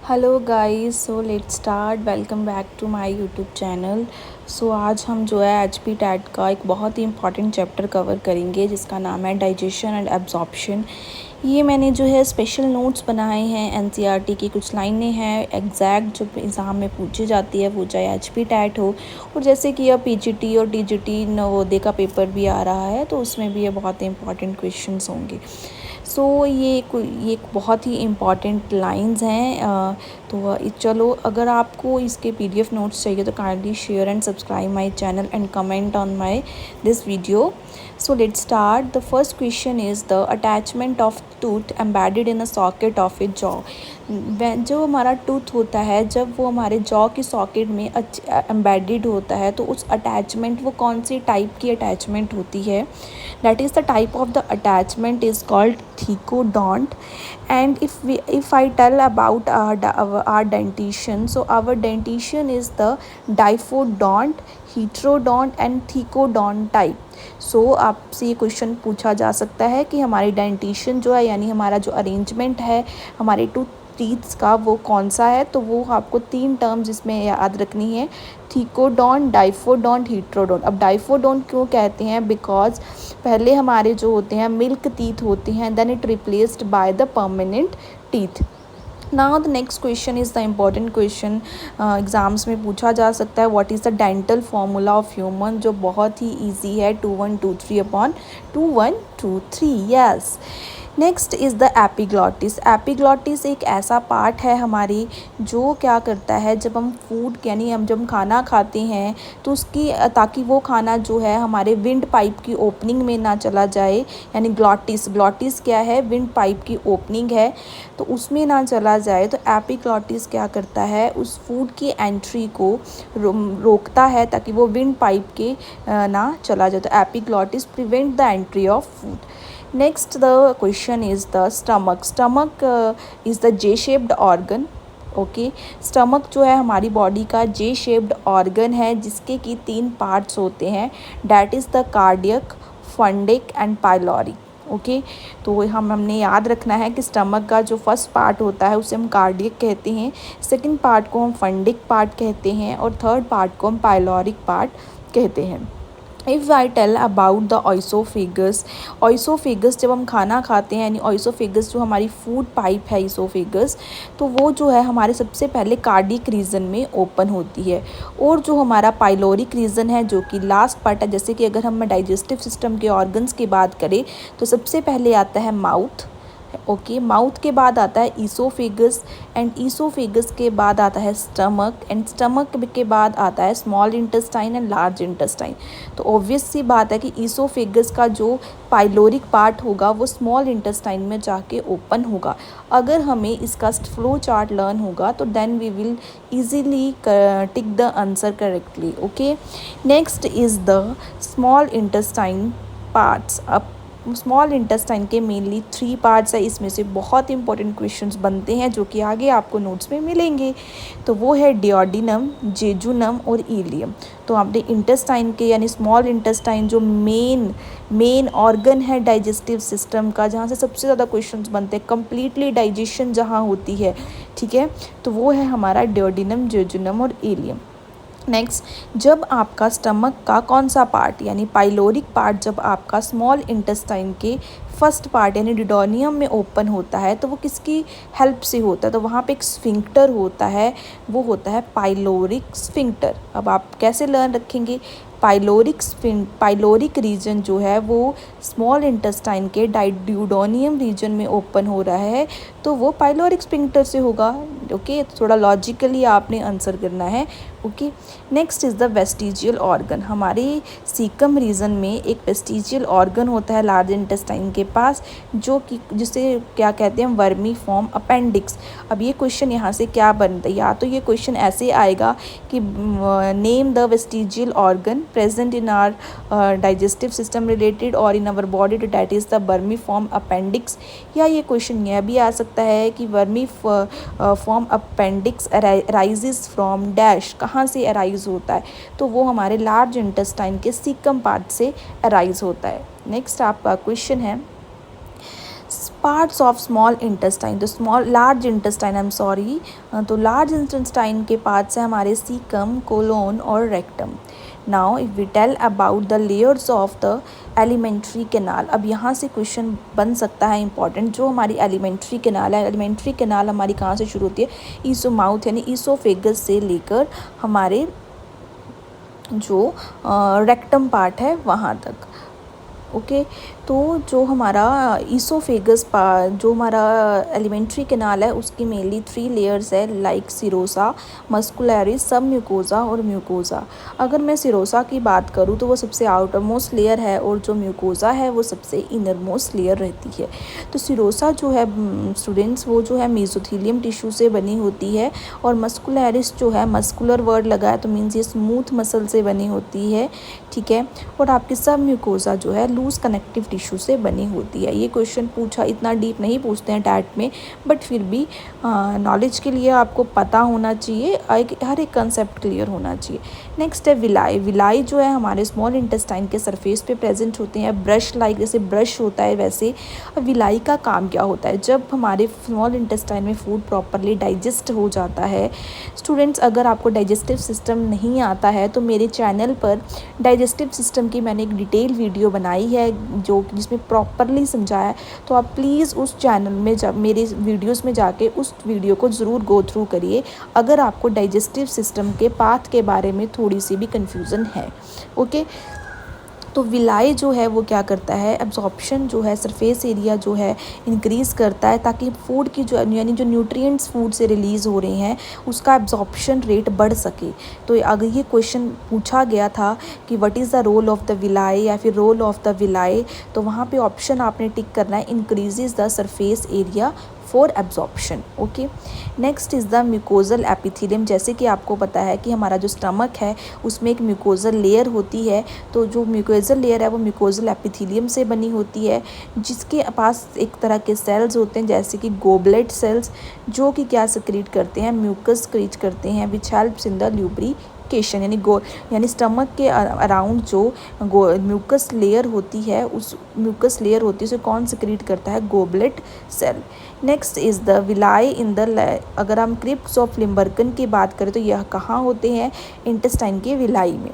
Hello guys, so let's start. Welcome back to my YouTube channel. So आज हम जो है एचपी टैट का एक बहुत ही इंपॉर्टेंट चैप्टर कवर करेंगे जिसका नाम है डाइजेशन एंड एब्जॉर्प्शन। ये मैंने जो है स्पेशल नोट्स बनाए हैं, एनसीईआरटी की कुछ लाइनें हैं एग्जैक्ट जो एग्ज़ाम में पूछी जाती है, वो चाहे एचपी टैट हो। और जैसे कि अब पीजीटी और टीजीटी नवोदय का पेपर भी आ रहा है, तो उसमें भी ये बहुत इंपॉर्टेंट क्वेश्चंस होंगे। सो ये एक बहुत ही इम्पॉर्टेंट लाइंस हैं। तो चलो, अगर आपको इसके पीडीएफ नोट्स चाहिए तो kindly share and subscribe my channel and comment on my this video. So let's start. The first question is the attachment of tooth embedded in a socket of A jaw. जो हमारा tooth होता है, जब वो हमारे jaw की socket में embedded होता है, तो उस अटैचमेंट, वो कौन सी टाइप की अटैचमेंट होती है? That is the type of the attachment is called thecodont. And if I tell about our dentition, so our dentition is the diphodont, heterodont and thecodont type. सो आपसे ये क्वेश्चन पूछा जा सकता है कि हमारी डेंटिशन जो है, यानी हमारा जो अरेंजमेंट है हमारे टीथ्स का, वो कौन सा है? तो वो आपको 3 टर्म्स इसमें याद रखनी है: थीकोडोंट, डाइफोडोंट, हीट्रोडोंट. अब डाइफोडोंट क्यों कहते हैं? बिकॉज पहले हमारे जो होते हैं मिल्क टीथ होते हैं, then it replaced by the permanent teeth. Now the next question is the important question, exams में पूछा जा सकता है. What is the dental formula of human? जो बहुत ही ईजी है, 2123 upon 2123. Yes. Next is the epiglottis. Epiglottis एक ऐसा पार्ट है हमारी जो क्या करता है, जब हम फूड यानी हम जब खाना खाते हैं तो उसकी ताकि वो खाना जो है हमारे विंड पाइप की ओपनिंग में ना चला जाए, यानी ग्लॉटिस क्या है? विंड पाइप की ओपनिंग है, तो उसमें ना चला जाए, तो एपिग्लॉटिस क्या करता है? उस फूड की एंट्री को रोकता है ताकि वो विंड पाइप के ना चला जाए. तो epiglottis prevent the entry of food. Next, the question is the stomach. Stomach is the J-shaped organ. Okay. Stomach जो है हमारी बॉडी का जे शेप्ड ऑर्गन है, जिसके कि 3 पार्ट्स होते हैं. That is the cardiac, fundic and pyloric. Okay. तो हमने याद रखना है कि स्टमक का जो फर्स्ट पार्ट होता है उसे हम कार्डियक कहते हैं, सेकंड पार्ट को हम फंडिक पार्ट कहते हैं, और थर्ड पार्ट को हम पाइलोरिक पार्ट कहते हैं. If I tell about the oesophagus. Oesophagus जब हम खाना खाते हैं, यानी ऑइसोफेगस जो हमारी फूड पाइप है ऑइसोफेगस, तो वो जो है हमारे सबसे पहले कार्डिक रीजन में ओपन होती है. और जो हमारा पाइलोरिक रीजन है, जो कि लास्ट पार्ट है, जैसे कि अगर हम डाइजेस्टिव सिस्टम के ऑर्गन्स की बात करें तो सबसे पहले आता है माउथ. ओके. माउथ के बाद आता है ईसोफेगस, एंड ईसोफेगस के बाद आता है स्टमक, एंड स्टमक के बाद आता है small intestine and large intestine. तो ऑब्वियस सी बात है कि ईसोफेगस का जो पाइलोरिक पार्ट होगा वो स्मॉल इंटेस्टाइन में जाके ओपन होगा. अगर हमें इसका फ्लो चार्ट लर्न होगा तो then we will easily tick the answer correctly. Okay. Next is the small intestine parts. अब स्मॉल इंटेस्टाइन के मेनली 3 पार्ट्स है, इसमें से बहुत इंपॉर्टेंट क्वेश्चंस बनते हैं जो कि आगे आपको नोट्स में मिलेंगे. तो वो है डिओडिनम, जेजुनम और इलियम. तो आपने इंटेस्टाइन के, यानी स्मॉल इंटेस्टाइन जो मेन ऑर्गन है डाइजेस्टिव सिस्टम का, जहाँ से सबसे ज़्यादा क्वेश्चंस बनते हैं, कंप्लीटली डाइजेशन जहाँ होती है, ठीक है, तो वो है हमारा डिओडिनम, जेजुनम और इलियम. नेक्स्ट, जब आपका स्टमक का कौन सा पार्ट, यानी पाइलोरिक पार्ट, जब आपका स्मॉल इंटेस्टाइन के फर्स्ट पार्ट यानी डिडोनियम में ओपन होता है, तो वो किसकी हेल्प से होता है? तो वहाँ पे एक स्फिंक्टर होता है, वो होता है पाइलोरिक स्फिंक्टर. अब आप कैसे लर्न रखेंगे? पाइलोरिक रीजन जो है वो स्मॉल इंटेस्टाइन के ड्यूडोनियम रीजन में ओपन हो रहा है, तो वो पाइलोरिक स्फिंक्टर से होगा. ओके. थोड़ा लॉजिकली आपने आंसर करना है. Okay. Next is the vestigial organ. हमारे सीकम रीजन में एक वेस्टिजियल ऑर्गन होता है लार्ज इंटेस्टाइन के पास, जो कि जिसे क्या कहते हैं? Vermi form appendix. अब ये क्वेश्चन यहाँ से क्या बनता है? या तो ये क्वेश्चन ऐसे आएगा कि name the vestigial organ present in our digestive system related और in our body, that is the vermiform appendix. या ये क्वेश्चन यह भी आ सकता है कि vermiform appendix arises from dash. कहाँ से अराइज होता है? तो वो हमारे लार्ज इंटेस्टाइन के सीकम पार्ट से अराइज होता है. नेक्स्ट आपका क्वेश्चन है, पार्ट्स ऑफ स्मॉल इंटेस्टाइन, तो large intestine, I am sorry, तो लार्ज इंटेस्टाइन के पार्ट्स हैं हमारे सीकम, कोलोन और rectum. Now if we tell about the layers of the alimentary canal, अब यहाँ से क्वेश्चन बन सकता है इंपॉर्टेंट, जो हमारी एलिमेंट्री कैनाल है, एलिमेंट्री कैनाल हमारी कहाँ से शुरू होती है, ईसोमाउथ यानी ईसोफेगस से लेकर हमारे जो रेक्टम पार्ट है वहाँ तक। ओके तो जो हमारा ईसोफेगस जो हमारा एलिमेंट्री कैनाल है उसकी मेनली 3 लेयर्स है, लाइक सिरोसा, मस्कुलरिस, सब म्यूकोसा और म्यूकोसा। अगर मैं सिरोसा की बात करूँ तो वो सबसे आउटर मोस्ट लेयर है और जो म्यूकोसा है वो सबसे इनर मोस्ट लेयर रहती है। तो सिरोसा जो है स्टूडेंट्स वो जो है मेसोथीलियम टिश्यू से बनी होती है, और मस्कुलरिस जो है, मस्कुलर वर्ड लगा है तो मीन्स ये स्मूथ मसल से बनी होती है, ठीक है। और आपकी सब म्यूकोसा जो है लूज कनेक्टिव टिश्यू से बनी होती है। ये क्वेश्चन पूछा, इतना डीप नहीं पूछते हैं टैट में, बट फिर भी नॉलेज के लिए आपको पता होना चाहिए, हर एक कंसेप्ट क्लियर होना चाहिए। नेक्स्ट है विलाई। विलाई जो है हमारे स्मॉल इंटेस्टाइन के सरफेस पे प्रेजेंट होते हैं, ब्रश लाइक, जैसे ब्रश होता है वैसे। विलाई का काम क्या होता है, जब हमारे स्मॉल इंटेस्टाइन में फूड प्रॉपरली डाइजेस्ट हो जाता है। स्टूडेंट्स अगर आपको डाइजेस्टिव सिस्टम नहीं आता है तो मेरे चैनल पर डाइजेस्टिव सिस्टम की मैंने एक डिटेल वीडियो बनाई है जो जिसमें प्रॉपरली समझाया है, तो आप प्लीज़ उस चैनल में मेरे वीडियोस में जाके उस वीडियो को ज़रूर गो थ्रू करिए अगर आपको डाइजेस्टिव सिस्टम के पाथ के बारे में थोड़ी सी भी कन्फ्यूज़न है। ओके तो विलाई जो है वो क्या करता है, एब्जॉर्प्शन जो है, सरफेस एरिया जो है इंक्रीज़ करता है ताकि फूड की जो यानी जो न्यूट्रिएंट्स फूड से रिलीज़ हो रहे हैं उसका एब्जॉर्प्शन रेट बढ़ सके। तो अगर ये क्वेश्चन पूछा गया था कि what is the role of the villi या फिर रोल ऑफ द विलाई, तो वहाँ पे ऑप्शन आपने टिक करना है, increases the surface area for absorption. Okay next is the mucosal epithelium. जैसे कि आपको पता है कि हमारा जो स्टमक है उसमें एक म्यूकोजल लेयर होती है, तो जो म्यूकोजल लेयर है वो म्यूकोजल एपिथेलियम से बनी होती है, जिसके पास एक तरह के सेल्स होते हैं जैसे कि गोबलेट सेल्स, जो कि क्या सिक्रीट करते हैं, म्यूकस सिक्रीट करते हैं, which helps in the lubrication, यानी स्टमक के अराउंड जो म्यूकस लेयर होती है, उस म्यूकस लेयर होती है उसे कौन सिक्रीट करता है, goblet cell. Next is the villi in the, अगर हम क्रिप्स ऑफ लिम्बर्गन की बात करें तो यह कहाँ होते हैं, इंटेस्टाइन के विलाई में।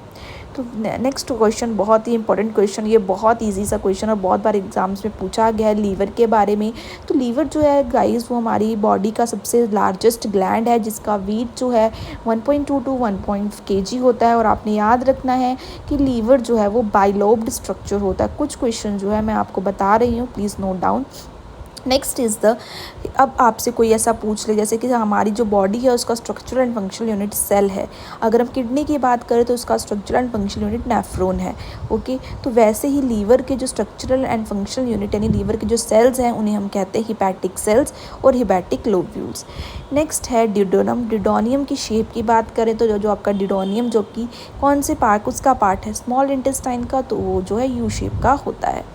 तो नेक्स्ट क्वेश्चन बहुत ही इंपॉर्टेंट क्वेश्चन, ये बहुत इजी सा क्वेश्चन और बहुत बार एग्जाम्स में पूछा गया है लीवर के बारे में। तो लीवर जो है गाइस वो हमारी बॉडी का सबसे लार्जेस्ट ग्लैंड है, जिसका वेट जो है 1.2 to 1 kg होता है। और आपने याद रखना है कि लीवर जो है वो बाइलोब्ड स्ट्रक्चर होता है। कुछ क्वेश्चन जो है मैं आपको बता रही हूँ, please note down. Next is the, अब आपसे कोई ऐसा पूछ ले जैसे कि हमारी जो बॉडी है उसका structural and functional unit cell है, अगर हम किडनी की बात करें तो उसका structural and functional unit nephron है। ओके तो वैसे ही लीवर के जो स्ट्रक्चरल एंड फंक्शनल यूनिट यानी लीवर के जो सेल्स हैं उन्हें हम कहते हैं हिपैटिक सेल्स और हिपैटिक लोब्यूल्स। नेक्स्ट है डिडोनम। डिडोनियम की शेप की बात करें तो जो आपका डिडोनियम जो कि कौन से पार्ट, उसका पार्ट है स्मॉल इंटेस्टाइन का, तो वो जो है यू शेप का होता है।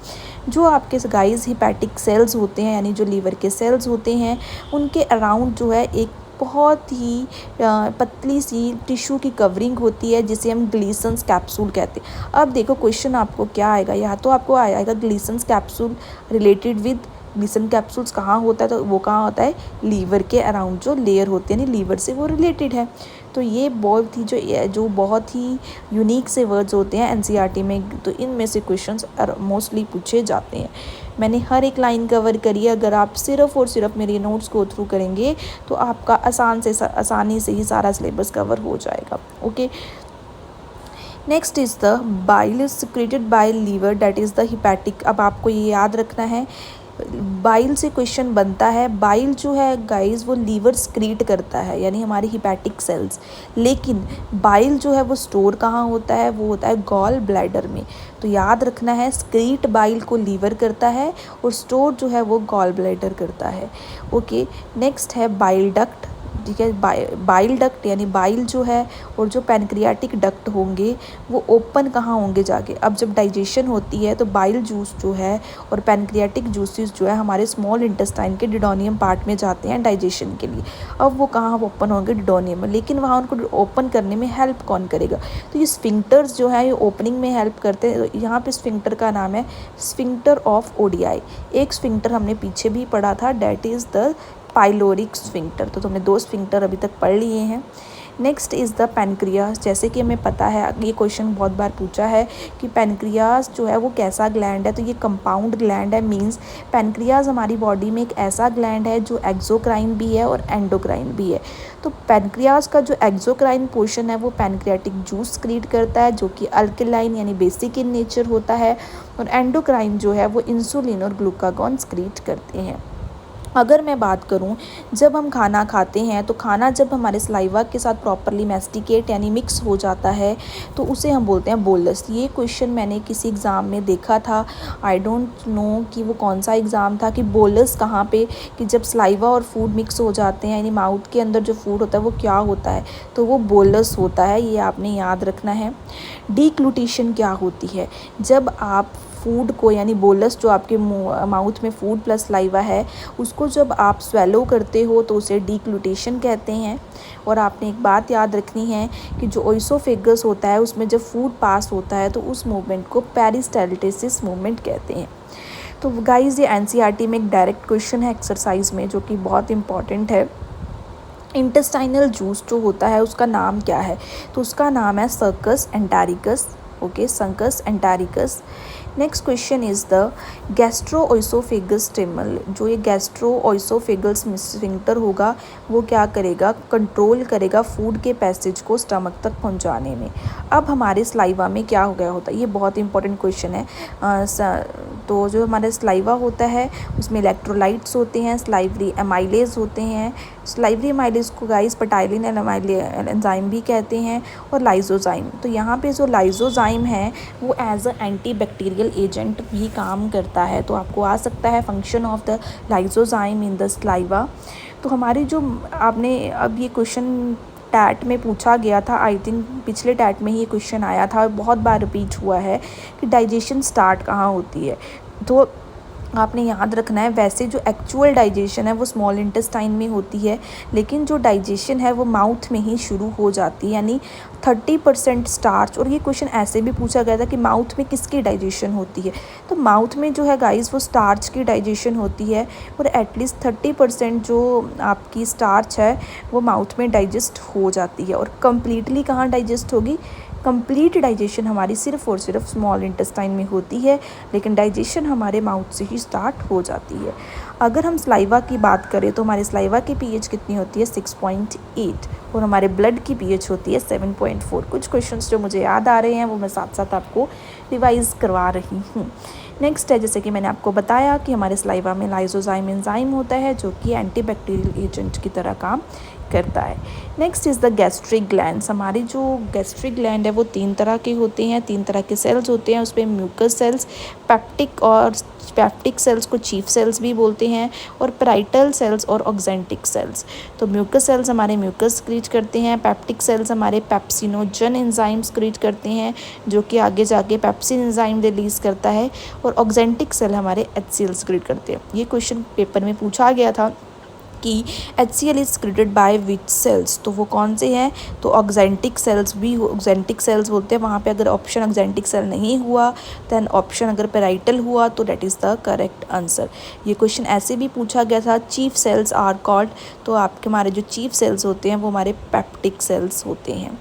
जो आपके गाइस हिपैटिक सेल्स होते हैं यानी जो लीवर के सेल्स होते हैं उनके अराउंड जो है एक बहुत ही पतली सी टिश्यू की कवरिंग होती है जिसे हम ग्लीसन्स कैप्सूल कहते हैं। अब देखो क्वेश्चन आपको क्या आएगा, या तो आपको आएगा Glisson's capsule related with, Glisson capsules कहाँ होता है, तो वो कहाँ होता है, लीवर के अराउंड जो लेयर होती है यानी लीवर से वो रिलेटेड है। तो ये बहुत ही जो बहुत ही यूनिक से वर्ड्स होते हैं एनसीईआरटी में, तो इनमें से क्वेश्चंस मोस्टली पूछे जाते हैं। मैंने हर एक लाइन कवर करी है, अगर आप सिर्फ और सिर्फ मेरे नोट्स गो थ्रू करेंगे तो आपका आसानी से ही सारा सिलेबस कवर हो जाएगा। Okay next is the bile secreted by liver, that is the hepatic. अब आपको ये याद रखना है, बाइल से क्वेश्चन बनता है। बाइल जो है गाइस वो लीवर स्क्रीट करता है यानी हमारी हिपैटिक सेल्स, लेकिन बाइल जो है वो स्टोर कहाँ होता है, वो होता है गॉल ब्लैडर में। तो याद रखना है स्क्रीट बाइल को लीवर करता है और स्टोर जो है वो गॉल ब्लैडर करता है। ओके नेक्स्ट है बाइल डक्ट, ठीक है। बाइल डक्ट यानी बाइल जो है और जो पैनक्रियाटिक डक्ट होंगे वो ओपन कहाँ होंगे जाके। अब जब डाइजेशन होती है तो बाइल जूस जो है और पैनक्रियाटिक जूसेस जो है हमारे स्मॉल इंटेस्टाइन के डिडोनियम पार्ट में जाते हैं डाइजेशन के लिए। अब वो कहाँ ओपन होंगे, डिडोनियम में, लेकिन वहाँ उनको ओपन करने में हेल्प कौन करेगा, तो ये स्फिंक्टर्स जो है ये ओपनिंग में हेल्प करते हैं। तो यहाँ पे स्फिंक्टर का नाम है स्फिंक्टर ऑफ ओडियाई। एक स्फिंक्टर हमने पीछे भी पढ़ा था, that is the pyloric sphincter. तो तुमने 2 स्फिंक्टर अभी तक पढ़ लिए हैं। Next is the pancreas. जैसे कि हमें पता है, ये क्वेश्चन बहुत बार पूछा है कि पैनक्रियास जो है वो कैसा ग्लैंड है, तो ये कंपाउंड ग्लैंड है। मींस पैनक्रियास हमारी बॉडी में एक ऐसा ग्लैंड है जो एक्सोक्राइन भी है और एंडोक्राइन भी है। तो पैनक्रियास का जो एक्सोक्राइन पोर्शन है वो पैनक्रियाटिक जूस क्रिएट करता है जो कि अल्कलाइन यानी बेसिक इन नेचर होता है, और एंडोक्राइन जो है वो इंसुलिन और ग्लूकागॉन क्रिएट करते हैं। अगर मैं बात करूं, जब हम खाना खाते हैं तो खाना जब हमारे सलाइवा के साथ प्रॉपरली मैस्टिकेट यानी मिक्स हो जाता है तो उसे हम बोलते हैं बोलस। ये क्वेश्चन मैंने किसी एग्ज़ाम में देखा था, आई डोंट नो कि वो कौन सा एग्ज़ाम था, कि बोलस कहाँ पे, कि जब सलाइवा और फूड मिक्स हो जाते हैं यानी माउथ के अंदर जो फूड होता है वो क्या होता है, तो वो बोलस होता है। ये आपने याद रखना है। डीग्लूटिशन क्या होती है, जब आप फूड को यानी बोलस जो आपके माउथ में फूड प्लस सलाइवा है उसको जब आप स्वेलो करते हो तो उसे डीग्लूटेशन कहते हैं। और आपने एक बात याद रखनी है कि जो ओइसोफेगस होता है उसमें जब फूड पास होता है तो उस मूवमेंट को पेरिस्टाल्टिसिस मूवमेंट कहते हैं। तो गाइस ये एनसीईआरटी में एक डायरेक्ट क्वेश्चन है एक्सरसाइज में जो कि बहुत इंपॉर्टेंट है। इंटेस्टाइनल जूस जो होता है उसका नाम क्या है, तो उसका नाम है succus entericus. Okay, succus entericus. Next question is the gastroesophageal स्टिमल। जो ये गैस्ट्रोओइसोफेगस स्फिंक्टर होगा वो क्या करेगा, कंट्रोल करेगा फूड के पैसेज को स्टमक तक पहुंचाने में। अब हमारे सलाइवा में क्या हो गया होता है, ये बहुत इंपॉर्टेंट क्वेश्चन है। तो जो हमारा सलाइवा होता है उसमें इलेक्ट्रोलाइट्स होते हैं, सलाइवरी एमाइलेज होते हैं। सलाइवरी एमाइलेज को गाइस पटाइलिन एंजाइम भी कहते हैं, और लाइजोजाइम। तो यहाँ पे जो लाइजोजाइम है वो as a anti bacterial agent भी काम करता है। तो आपको आ सकता है function of the lysozyme in the saliva. तो हमारी जो आपने अब ये क्वेश्चन टैट में पूछा गया था, आई थिंक पिछले टैट में ही ये क्वेश्चन आया था, बहुत बार रिपीट हुआ है कि डाइजेशन स्टार्ट कहाँ होती है। तो आपने याद रखना है, वैसे जो एक्चुअल डाइजेशन है वो स्मॉल इंटेस्टाइन में होती है, लेकिन जो डाइजेशन है वो माउथ में ही शुरू हो जाती है, यानी 30% स्टार्च। और ये क्वेश्चन ऐसे भी पूछा गया था कि माउथ में किसकी डाइजेशन होती है, तो माउथ में जो है गाइस वो स्टार्च की डाइजेशन होती है, और एटलीस्ट 30% जो आपकी स्टार्च है वो माउथ में डाइजेस्ट हो जाती है। और कम्प्लीटली कहाँ डाइजेस्ट होगी, कंप्लीट डाइजेशन हमारी सिर्फ और सिर्फ स्मॉल इंटेस्टाइन में होती है, लेकिन डाइजेशन हमारे माउथ से ही स्टार्ट हो जाती है। अगर हम सलाइवा की बात करें तो हमारे सलाइवा की पीएच कितनी होती है, 6.8, और हमारे ब्लड की पीएच होती है 7.4। कुछ क्वेश्चंस जो मुझे याद आ रहे हैं वो मैं साथ साथ आपको रिवाइज़ करवा रही हूँ। नेक्स्ट है, जैसे कि मैंने आपको बताया कि हमारे सलाइवा में लाइजोजाइम एंजाइम होता है जो कि एंटीबैक्टीरियल एजेंट की तरह काम करता है। Next is the gastric glands. हमारी जो गैस्ट्रिक ग्लैंड है वो 3 तरह के होते हैं, 3 तरह के सेल्स होते हैं उसमें, म्यूकस सेल्स, पेप्टिक सेल्स को चीफ सेल्स भी बोलते हैं, और पैराइटल सेल्स और ऑक्जेंटिक सेल्स। तो म्यूकस सेल्स हमारे म्यूकस क्रिएट करते हैं, पेप्टिक सेल्स हमारे पेप्सिनोजन एंजाइम्स क्रिएट करते हैं जो कि आगे जाके पेप्सिन एंजाइम रिलीज़ करता है, और ऑक्जेंटिक सेल हमारे HCLs क्रिएट करते हैं। ये क्वेश्चन पेपर में पूछा गया था कि HCl is created by which cells, तो वो कौन से हैं, तो ऑक्जेंटिक सेल्स भी ऑक्जेंटिक सेल्स बोलते हैं। वहाँ पे अगर ऑप्शन ऑक्जेंटिक सेल नहीं हुआ दैन ऑप्शन अगर पेराइटल हुआ तो that is the correct answer. ये क्वेश्चन ऐसे भी पूछा गया था, चीफ सेल्स आर कॉल्ड, तो आपके हमारे जो चीफ सेल्स होते हैं वो हमारे पेप्टिक सेल्स होते हैं।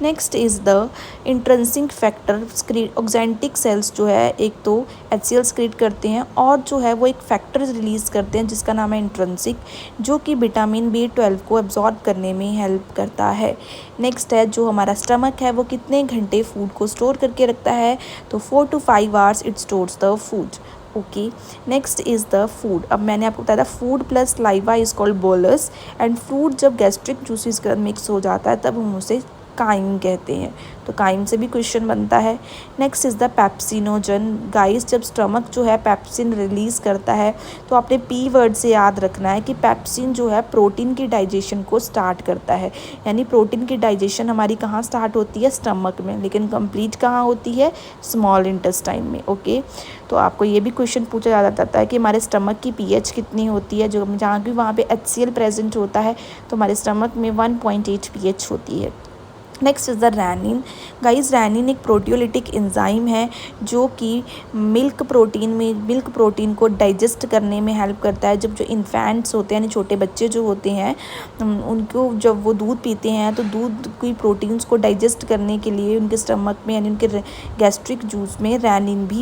Next is the intrinsic factor. Oxyntic cells जो है एक तो HCl क्रिएट करते हैं, और जो है वो एक फैक्टर रिलीज़ करते हैं जिसका नाम है इंट्रिंसिक, जो कि विटामिन B12 को एब्जॉर्ब करने में हेल्प करता है। नेक्स्ट है, जो हमारा स्टमक है वो कितने घंटे फूड को स्टोर करके रखता है, तो 4 to 5 hours it stores the food. Okay, next is the food. अब मैंने आपको बताया था food plus saliva is called bolus, and food जब गैस्ट्रिक जूसेस के साथ मिक्स हो जाता है तब हम उसे काइम कहते हैं। तो काइम से भी क्वेश्चन बनता है। Next is the pepsinogen. Guys जब स्टमक जो है पेप्सिन रिलीज़ करता है तो आपने पी वर्ड से याद रखना है कि पेप्सिन जो है प्रोटीन की डाइजेशन को स्टार्ट करता है। यानी प्रोटीन की डाइजेशन हमारी कहाँ स्टार्ट होती है, स्टमक में, लेकिन कंप्लीट कहाँ होती है, स्मॉल इंटेस्टाइन में। ओके, तो आपको ये भी क्वेश्चन पूछा जाता है कि हमारे स्टमक की पीएच कितनी होती है। जो जहाँ भी वहाँ पे HCl प्रेजेंट होता है तो हमारे स्टमक में 1.8 पीएच होती है। Next is the rennin. Guys rennin एक प्रोटियोलिटिक एंजाइम है जो कि मिल्क प्रोटीन को डाइजेस्ट करने में हेल्प करता है। जब जो इन्फेंट्स होते हैं यानी छोटे बच्चे जो होते हैं उनको जब वो दूध पीते हैं तो दूध की प्रोटीन्स को डाइजेस्ट करने के लिए उनके स्टमक में यानी उनके गैस्ट्रिक जूस में रैनिन भी